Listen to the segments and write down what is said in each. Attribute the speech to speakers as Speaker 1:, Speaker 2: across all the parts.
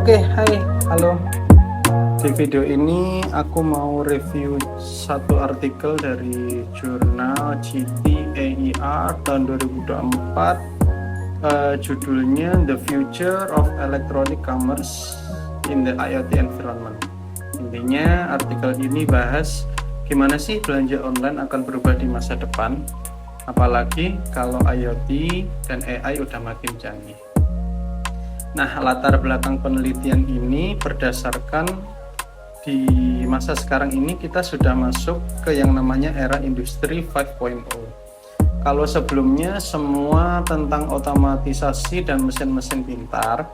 Speaker 1: Oke, hai, halo. Di video ini aku mau review satu artikel dari jurnal GT AER tahun 2024. Judulnya The Future of Electronic Commerce in the IoT Environment. Intinya artikel ini bahas gimana sih belanja online akan berubah di masa depan, apalagi kalau IoT dan AI udah makin canggih. Nah, latar belakang penelitian ini berdasarkan di masa sekarang ini kita sudah masuk ke yang namanya era industri 5.0. Kalau sebelumnya semua tentang otomatisasi dan mesin-mesin pintar,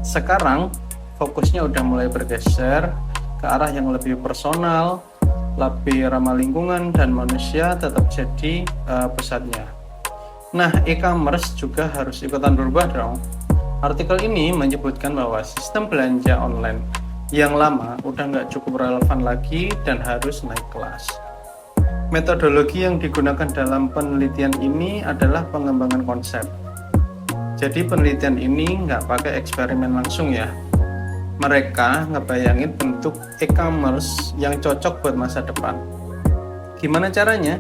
Speaker 1: sekarang fokusnya udah mulai bergeser ke arah yang lebih personal, lebih ramah lingkungan, dan manusia tetap jadi pusatnya. Nah, e-commerce juga harus ikutan berubah dong. Artikel ini menyebutkan bahwa sistem belanja online yang lama udah nggak cukup relevan lagi dan harus naik kelas. Metodologi yang digunakan dalam penelitian ini adalah pengembangan konsep. Jadi penelitian ini nggak pakai eksperimen langsung ya. Mereka ngebayangin bentuk e-commerce yang cocok buat masa depan. Gimana caranya?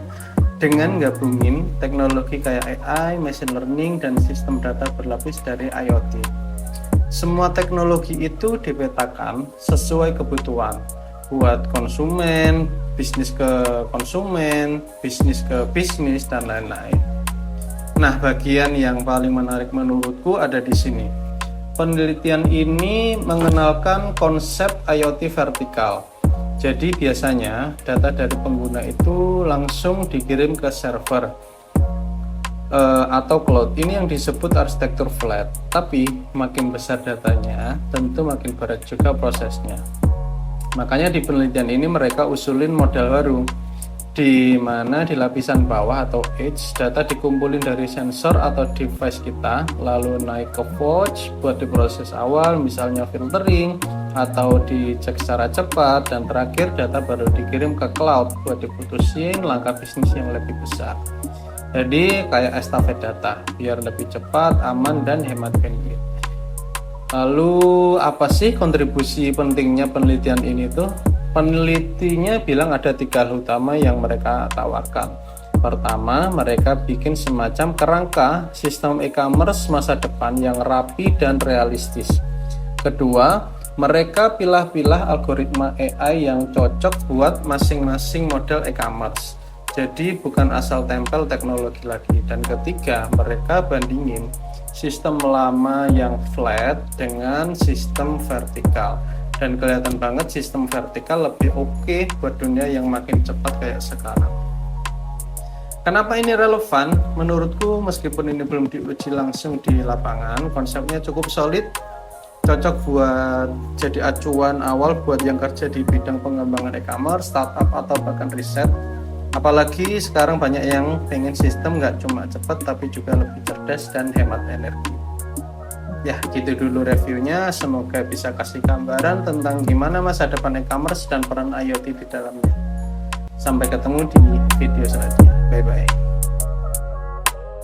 Speaker 1: Dengan gabungin teknologi kayak AI, machine learning, dan sistem data berlapis dari IoT. Semua teknologi itu dipetakan sesuai kebutuhan buat konsumen, bisnis ke konsumen, bisnis ke bisnis, dan lain-lain. Nah, bagian yang paling menarik menurutku ada di sini. Penelitian ini mengenalkan konsep IoT vertikal. Jadi biasanya data dari pengguna itu langsung dikirim ke server atau cloud. Ini yang disebut arsitektur flat. Tapi makin besar datanya, tentu makin berat juga prosesnya. Makanya di penelitian ini mereka usulin model baru, di mana di lapisan bawah atau edge data dikumpulin dari sensor atau device kita, lalu naik ke watch buat diproses awal, misalnya filtering atau dicek secara cepat, dan terakhir data baru dikirim ke cloud buat diputusin langkah bisnis yang lebih besar. Jadi kayak estafet data biar lebih cepat, aman, dan hemat bandwidth. Lalu apa sih kontribusi pentingnya penelitian ini tuh? Penelitinya bilang ada 3 hal utama yang mereka tawarkan. Pertama, mereka bikin semacam kerangka sistem e-commerce masa depan yang rapi dan realistis. Kedua, mereka pilah-pilah algoritma AI yang cocok buat masing-masing model e-commerce. Jadi bukan asal tempel teknologi lagi. Dan ketiga, mereka bandingin sistem lama yang flat dengan sistem vertikal. Dan kelihatan banget sistem vertikal lebih oke buat dunia yang makin cepat kayak sekarang. Kenapa ini relevan? Menurutku meskipun ini belum diuji langsung di lapangan, konsepnya cukup solid, cocok buat jadi acuan awal buat yang kerja di bidang pengembangan e-commerce, startup, atau bahkan riset. Apalagi sekarang banyak yang pengen sistem nggak cuma cepat tapi juga lebih cerdas dan hemat energi. Ya, gitu dulu reviewnya. Semoga bisa kasih gambaran tentang gimana masa depan e-commerce dan peran IoT di dalamnya. Sampai ketemu di video selanjutnya. Bye-bye.